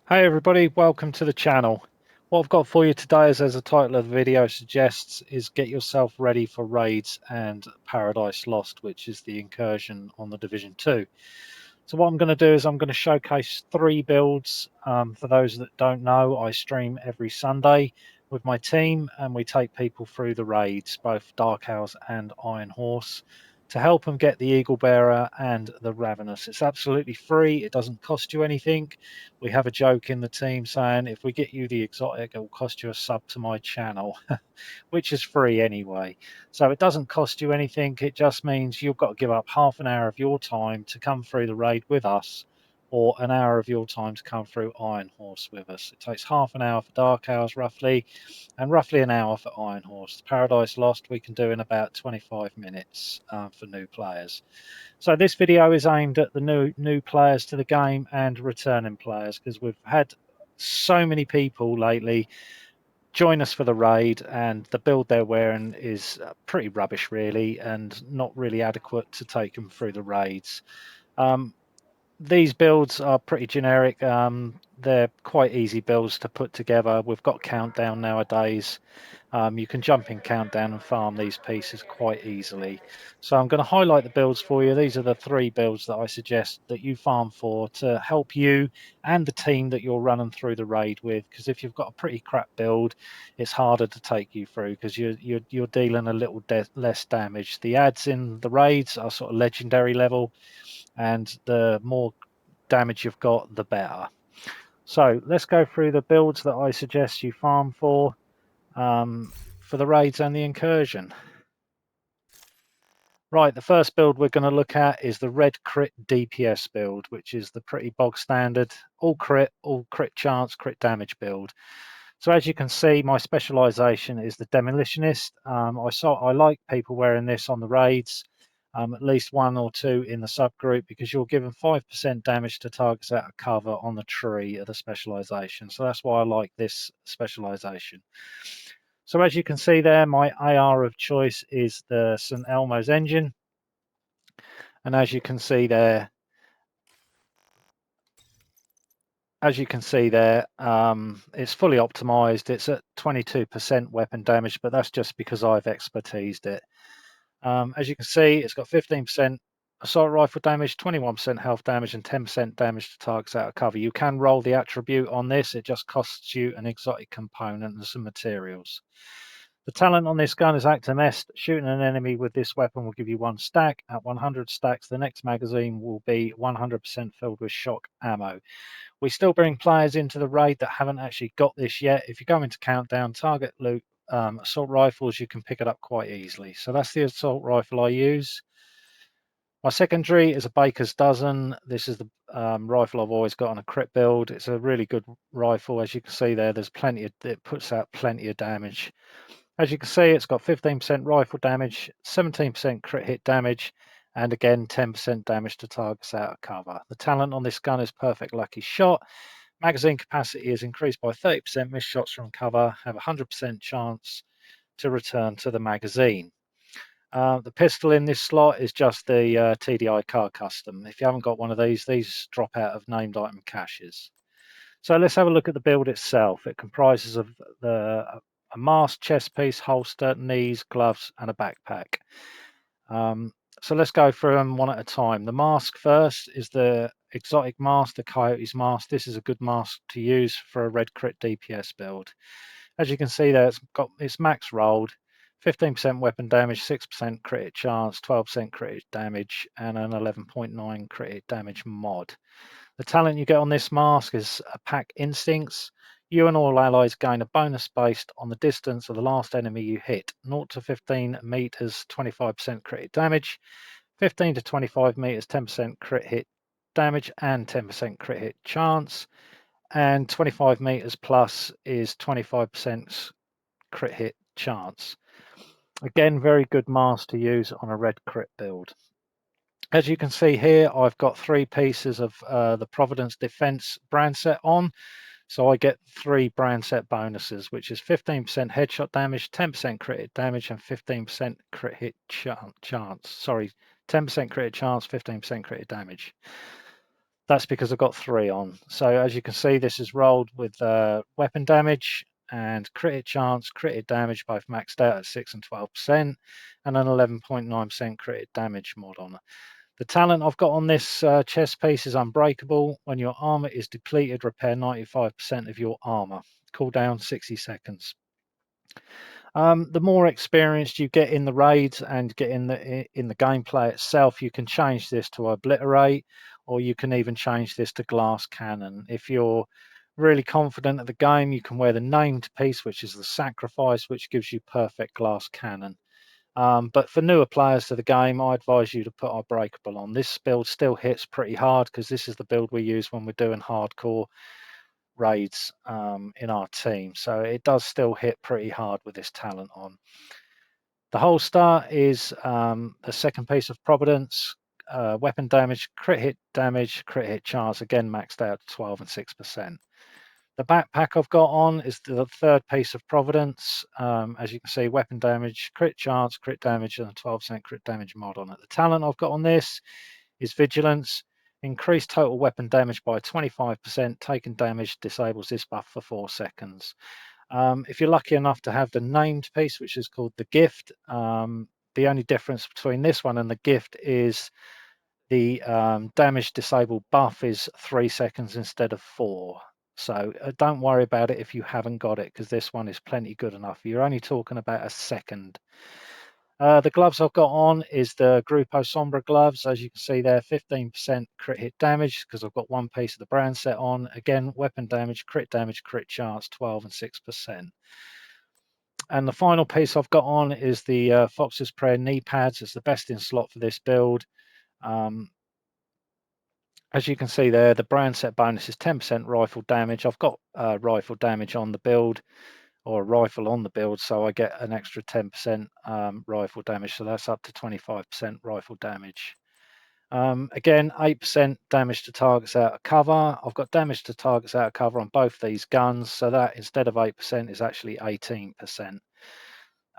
Hey everybody, welcome to the channel. What I've got for you today is, as the title of the video suggests, is get yourself ready for raids and Paradise Lost, which is the incursion on the Division 2. So what I'm going to do is I'm going to showcase three builds. For those that don't know, I stream every Sunday with my team and we take people through the raids, both Dark Hours and Iron Horse, to help them get the Eagle Bearer and the Ravenous. It's absolutely free. It doesn't cost you anything. We have a joke in the team saying if we get you the exotic, it will cost you a sub to my channel, which is free anyway. So it doesn't cost you anything. It just means you've got to give up half an hour of your time to come through the raid with us, or an hour of your time to come through Iron Horse with us. It takes half an hour for Dark Hours roughly, and roughly an hour for Iron Horse. Paradise Lost we can do in about 25 minutes for new players. So this video is aimed at the new players to the game and returning players, because we've had so many people lately join us for the raid and the build they're wearing is pretty rubbish really, and not really adequate to take them through the raids. These builds are pretty generic. They're quite easy builds to put together. We've got Countdown nowadays. You can jump in Countdown and farm these pieces quite easily. So I'm going to highlight the builds for you. These are the three builds that I suggest that you farm for to help you and the team that you're running through the raid with. Because if you've got a pretty crap build, it's harder to take you through because you're dealing a little less damage. The ads in the raids are sort of legendary level, and the more damage you've got, the better. So let's go through the builds that I suggest you farm for the raids and the incursion. Right, the first build we're going to look at is the red Crit DPS build, which is the pretty bog standard, all crit chance, crit damage build. So as you can see, my specialization is the Demolitionist. I like people wearing this on the raids, at least one or two in the subgroup, because you're given 5% damage to targets out of cover on the tree of the specialization. So that's why I like this specialization. So as you can see there, my AR of choice is the St. Elmo's engine. And as you can see there, it's fully optimized. It's at 22% weapon damage, but that's just because I've expertised it. As you can see, it's got 15% assault rifle damage, 21% health damage, and 10% damage to targets out of cover. You can roll the attribute on this. It just costs you an exotic component and some materials. The talent on this gun is Actum Est. Shooting an enemy with this weapon will give you 1 stack. At 100 stacks, the next magazine will be 100% filled with shock ammo. We still bring players into the raid that haven't actually got this yet. If you go into Countdown, target loot, assault rifles, you can pick it up quite easily. So that's the assault rifle I use. My secondary is a Baker's Dozen. This is the rifle I've always got on a crit build. It's a really good rifle. As you can see there, it puts out plenty of damage. As you can see, it's got 15% rifle damage, 17% crit hit damage, and again 10% damage to targets out of cover. The talent on this gun is Perfect Lucky Shot. Magazine capacity is increased by 30%. Missed shots from cover have a 100% chance to return to the magazine. The pistol in this slot is just the TDI car custom. If you haven't got one of these drop out of named item caches. So let's have a look at the build itself. It comprises of a mask, chest piece, holster, knees, gloves, and a backpack. So let's go through them one at a time. The mask first is the exotic mask, the Coyote's mask. This is a good mask to use for a red crit DPS build. As you can see there, it's max rolled, 15% weapon damage, 6% crit hit chance, 12% crit hit damage, and an 11.9 crit hit damage mod. The talent you get on this mask is a Pack Instincts. You and all allies gain a bonus based on the distance of the last enemy you hit. 0 to 15 meters, 25% crit hit damage. 15 to 25 meters, 10% crit hit damage and 10% crit hit chance. And 25 meters plus is 25% crit hit chance. Again, very good mask to use on a red crit build. As you can see here, I've got 3 pieces of the Providence Defense brand set on. So I get 3 brand set bonuses, which is 15% headshot damage, 10% crit hit damage, and 15% crit hit chance. Sorry, 10% crit hit chance, 15% crit hit damage. That's because I've got 3 on. So as you can see, this is rolled with weapon damage and crit hit chance, crit hit damage, both maxed out at 6 and 12%, and an 11.9% crit hit damage mod on it. The talent I've got on this chest piece is Unbreakable. When your armor is depleted, repair 95% of your armor. Cooldown 60 seconds. The more experienced you get in the raids and get in the gameplay itself, you can change this to Obliterate, or you can even change this to Glass Cannon. If you're really confident of the game, you can wear the named piece, which is the Sacrifice, which gives you perfect Glass Cannon. But for newer players to the game, I advise you to put Unbreakable on. This build still hits pretty hard because this is the build we use when we're doing hardcore raids in our team. So it does still hit pretty hard with this talent on. The holster is the second piece of Providence. Weapon damage, crit hit chance, again maxed out to 12 and 6%. The backpack I've got on is the third piece of Providence. As you can see, weapon damage, crit chance, crit damage, and a 12% crit damage mod on it. The talent I've got on this is Vigilance. Increase total weapon damage by 25%. Taken damage disables this buff for 4 seconds. If you're lucky enough to have the named piece, which is called the Gift, the only difference between this one and the Gift is the damage disabled buff is 3 seconds instead of 4. So don't worry about it if you haven't got it, because this one is plenty good enough. You're only talking about a second. The gloves I've got on is the Grupo Sombra gloves. As you can see there, 15% crit hit damage because I've got one piece of the brand set on. Again, weapon damage, crit chance, 12 and 6%. And the final piece I've got on is the Fox's Prayer knee pads. It's the best in slot for this build. As you can see there, the brand set bonus is 10% rifle damage. I've got rifle damage on the build, or a rifle on the build, so I get an extra 10% rifle damage. So that's up to 25% rifle damage. Again, 8% damage to targets out of cover. I've got damage to targets out of cover on both these guns, so that instead of 8% is actually 18%.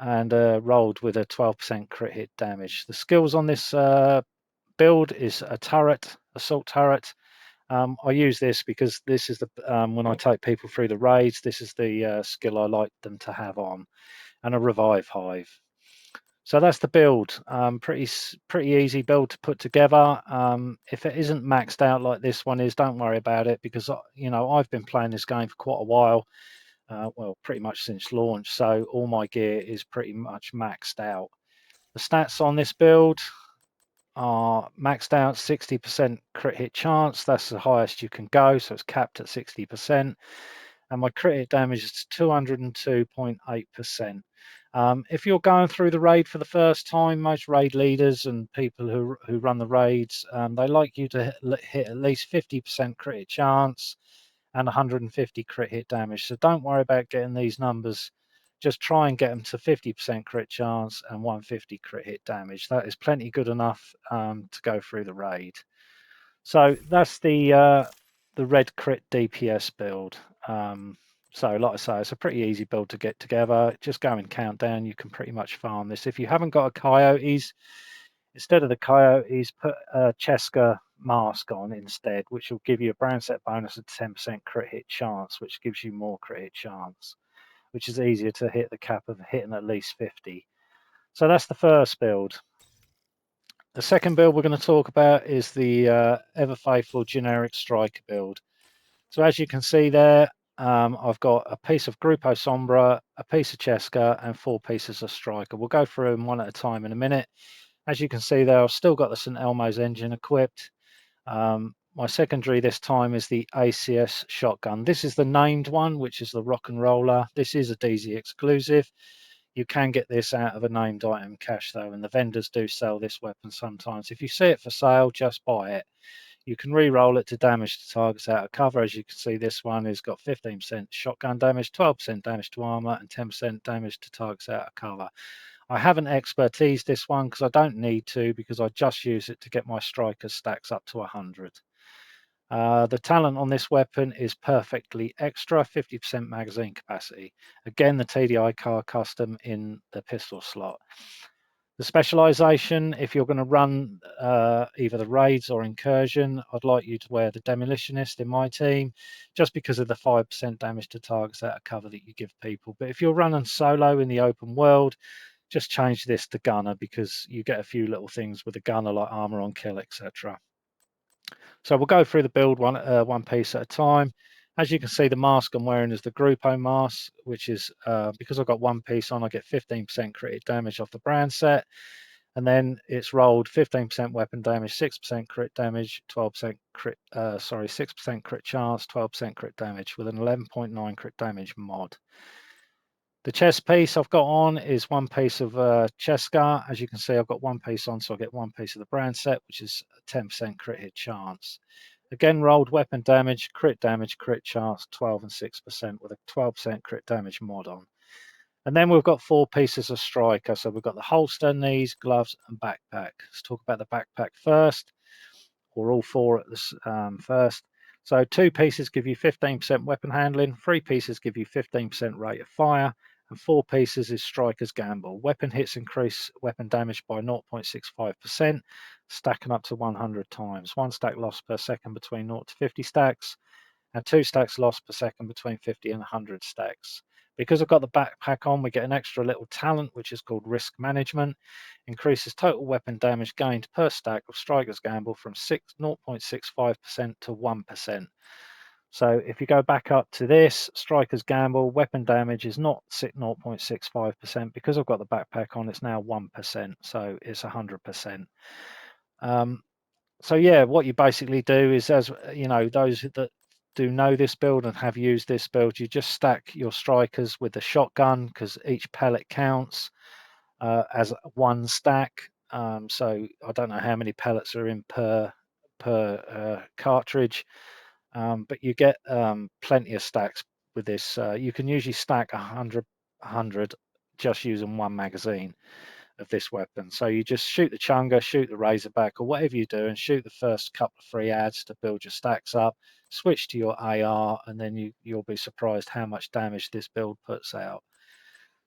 And rolled with a 12% crit hit damage. The skills on this build is a turret, assault turret. I use this because this is the when I take people through the raids, this is the skill I like them to have on, and a revive hive. So that's the build. Pretty easy build to put together. If it isn't maxed out like this one is, don't worry about it, because I've been playing this game for quite a while. Well, pretty much since launch, so all my gear is pretty much maxed out. The stats on this build are maxed out 60% crit hit chance. That's the highest you can go, so it's capped at 60%. And my crit hit damage is 202.8%. If you're going through the raid for the first time, most raid leaders and people who run the raids, they like you to hit at least 50% crit hit chance and 150 crit hit damage. So don't worry about getting these numbers. Just try and get them to 50% crit chance and 150 crit hit damage. That is plenty good enough to go through the raid. So that's the red crit DPS build. So like I say, it's a pretty easy build to get together. Just go and countdown. You can pretty much farm this. If you haven't got a Coyotes, instead of the Coyotes, put a Cheska mask on instead, which will give you a brand set bonus of 10% crit hit chance, which gives you more crit hit chance, which is easier to hit the cap of hitting at least 50. So that's the first build. The second build we're going to talk about is the ever faithful generic striker build. So as you can see there, I've got a piece of Grupo Sombra, a piece of Cheska, and 4 pieces of striker. We'll go through them one at a time in a minute. As you can see there, I've still got the St. Elmo's engine equipped. My secondary this time is the ACS shotgun. This is the named one, which is the rock and roller. This is a DZ exclusive. You can get this out of a named item cache though, and the vendors do sell this weapon sometimes. If you see it for sale, just buy it. You can re-roll it to damage to targets out of cover. As you can see, this one has got 15% shotgun damage, 12% damage to armor, and 10% damage to targets out of cover. I haven't expertised this one because I don't need to, because I just use it to get my striker stacks up to 100. The talent on this weapon is perfectly extra, 50% magazine capacity. Again, the TDI car custom in the pistol slot. The specialization, if you're going to run either the raids or incursion, I'd like you to wear the demolitionist in my team, just because of the 5% damage to targets out of cover that you give people. But if you're running solo in the open world, just change this to gunner, because you get a few little things with the gunner like armor on kill, etc. So we'll go through the build one piece at a time. As you can see, the mask I'm wearing is the Grupo mask, which is because I've got one piece on, I get 15% crit damage off the brand set. And then it's rolled 15% weapon damage, 6% crit damage, 12% crit, 6% crit chance, 12% crit damage with an 11.9 crit damage mod. The chest piece I've got on is one piece of chest scar. As you can see, I've got one piece on, so I get one piece of the brand set, which is a 10% crit hit chance. Again, rolled weapon damage, crit chance, 12 and 6% with a 12% crit damage mod on. And then we've got 4 pieces of striker. So we've got the holster, knees, gloves, and backpack. Let's talk about the backpack first, or all 4 at this first. So 2 pieces give you 15% weapon handling, 3 pieces give you 15% rate of fire, and 4 pieces is striker's gamble. Weapon hits increase weapon damage by 0.65%, stacking up to 100 times. 1 stack lost per second between 0 to 50 stacks, and 2 stacks lost per second between 50 and 100 stacks. Because I've got the backpack on, we get an extra little talent, which is called risk management. Increases total weapon damage gained per stack of striker's gamble from 0.65% to 1%. So if you go back up to this, striker's gamble, weapon damage is not 0.65%. Because I've got the backpack on, it's now 1%. So it's 100%. So yeah, what you basically do is, as you know, those that do know this build and have used this build, you just stack your strikers with the shotgun, because each pellet counts as 1 stack. So I don't know how many pellets are in per cartridge, but you get plenty of stacks with this. You can usually stack 100 just using 1 magazine of this weapon. So you just shoot the chunga, shoot the razorback, or whatever you do, and shoot the first couple of free ads to build your stacks up. Switch to your AR, and then you'll be surprised how much damage this build puts out.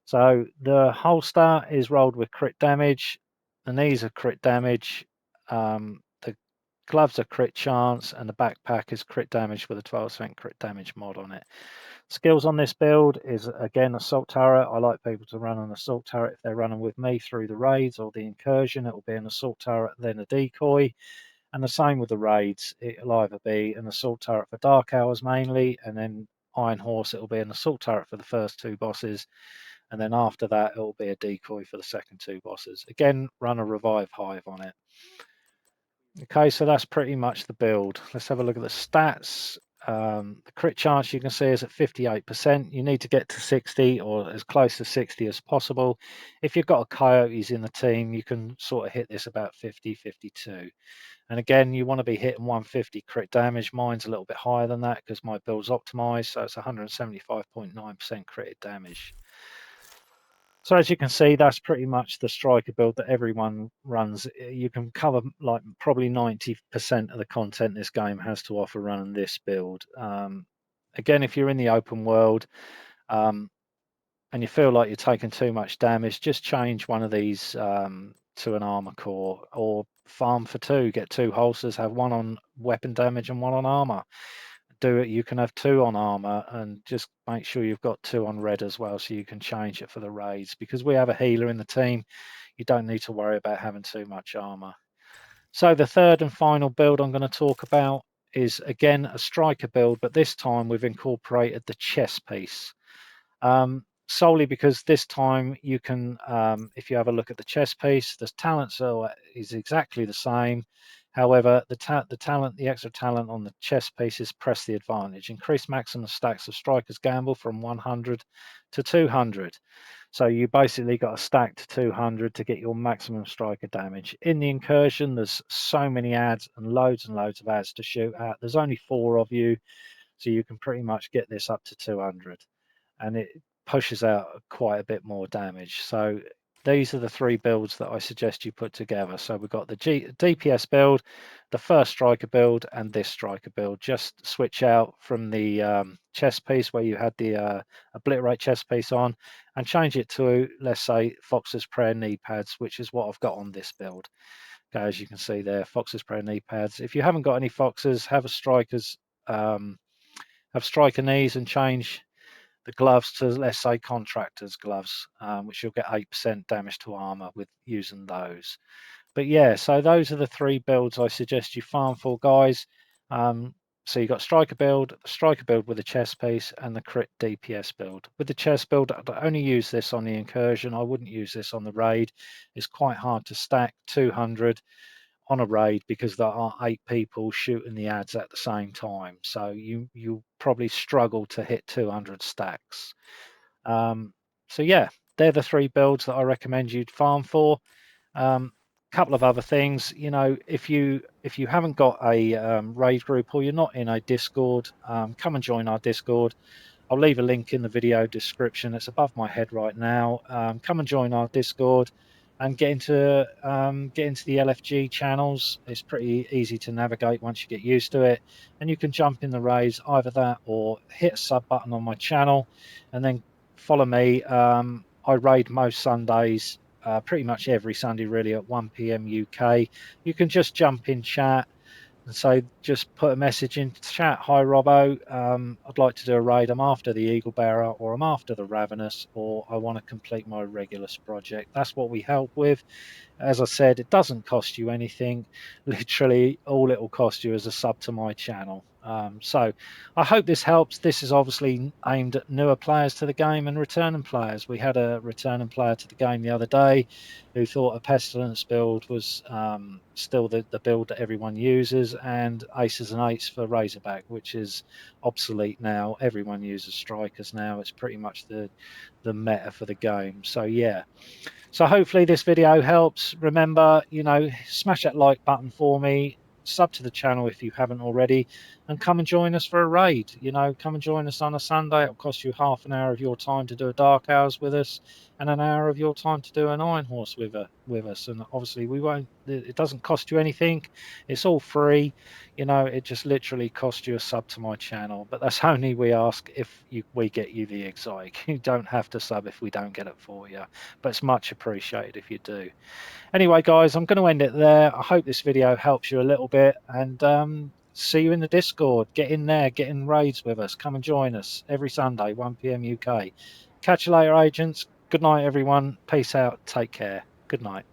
So the holster is rolled with crit damage, the knees are crit damage, the gloves are crit chance, and the backpack is crit damage with a 12% crit damage mod on it. Skills on this build is, again, assault turret. I like people to run an assault turret if they're running with me through the raids or the incursion. It will be an assault turret, then a decoy. And the same with the raids. It'll either be an assault turret for dark hours mainly, and then Iron Horse, it'll be an assault turret for the first 2 bosses. And then after that, it'll be a decoy for the second 2 bosses. Again, run a revive hive on it. Okay, so that's pretty much the build. Let's have a look at the stats. The crit chance, you can see, is at 58%. You need to get to 60, or as close to 60 as possible. If you've got a Coyotes in the team, you can sort of hit this about 50, 52. And again, you want to be hitting 150 crit damage. Mine's a little bit higher than that because my build's optimized, so it's 175.9% crit damage. So as you can see, that's pretty much the striker build that everyone runs. You can cover like probably 90% of the content this game has to offer running this build. Again, if you're in the open world and you feel like you're taking too much damage, just change one of these to an armor core, or farm for 2. Get 2 holsters, have 1 on weapon damage and 1 on armor. Do it, you can have 2 on armor, and just make sure you've got 2 on red as well, so you can change it for the raids. Because we have a healer in the team, you don't need to worry about having too much armor. So the third and final build I'm going to talk about is, again, a striker build, but this time we've incorporated the chest piece. Solely because this time you can, if you have a look at the chest piece, the talent is exactly the same. However, the extra talent on the chest piece is press the advantage. Increase maximum stacks of striker's gamble from 100 to 200. So you basically got a stack to 200 to get your maximum striker damage. In the incursion, there's so many ads and loads of ads to shoot at. There's only 4 of you, so you can pretty much get this up to 200. And it pushes out quite a bit more damage. So these are the 3 builds that I suggest you put together. So we've got the DPS build, the first striker build, and this striker build. Just switch out from the chest piece where you had the obliterate chest piece on, and change it to, let's say, Fox's Prayer knee pads, which is what I've got on this build. Okay, as you can see there, Fox's Prayer knee pads. If you haven't got any Foxes, have striker knees and change the gloves to, let's say, contractor's gloves, which you'll get 8% damage to armor with using those. But yeah, so those are the 3 builds I suggest you farm for, guys. So you've got striker build, the striker build with the chest piece, and the crit DPS build. With the chest build, I only use this on the incursion. I wouldn't use this on the raid. It's quite hard to stack 200 on a raid because there are 8 people shooting the ads at the same time. So you probably struggle to hit 200 stacks. So yeah, they're the 3 builds that I recommend you farm for. Couple of other things, you know, if you haven't got a raid group or you're not in a Discord, come and join our Discord. I'll leave a link in the video description. It's above my head right now. Come and join our Discord and get into the LFG channels. It's pretty easy to navigate once you get used to it, and you can jump in the raids, either that or hit a sub button on my channel, and then follow me. I raid most Sundays, pretty much every Sunday really at 1 p.m. UK. You can just jump in chat. And so just put a message in chat. Hi, Robbo. I'd like to do a raid. I'm after the Eagle Bearer, or I'm after the Ravenous, or I want to complete my Regulus project. That's what we help with. As I said, it doesn't cost you anything. Literally, all it will cost you is a sub to my channel. So I hope this helps. This is obviously aimed at newer players to the game and returning players. We had a returning player to the game the other day who thought a Pestilence build was still the build that everyone uses, and Aces and Eights for Razorback, which is obsolete now. Everyone uses Strikers now. It's pretty much the meta for the game. So yeah. So hopefully this video helps. Remember, you know, smash that like button for me, sub to the channel if you haven't already, and come and join us for a raid. You know, come and join us on a Sunday. It'll cost you half an hour of your time to do a Dark Hours with us, and an hour of your time to do an Iron Horse with us. And obviously it doesn't cost you anything. It's all free. You know, it just literally costs you a sub to my channel. But that's only we ask if we get you the exotic. You don't have to sub if we don't get it for you. But it's much appreciated if you do. Anyway, guys, I'm going to end it there. I hope this video helps you a little bit, and see you in the Discord. Get in there, get in raids with us. Come and join us every Sunday, 1 p.m. UK. Catch you later, agents. Good night, everyone. Peace out. Take care. Good night.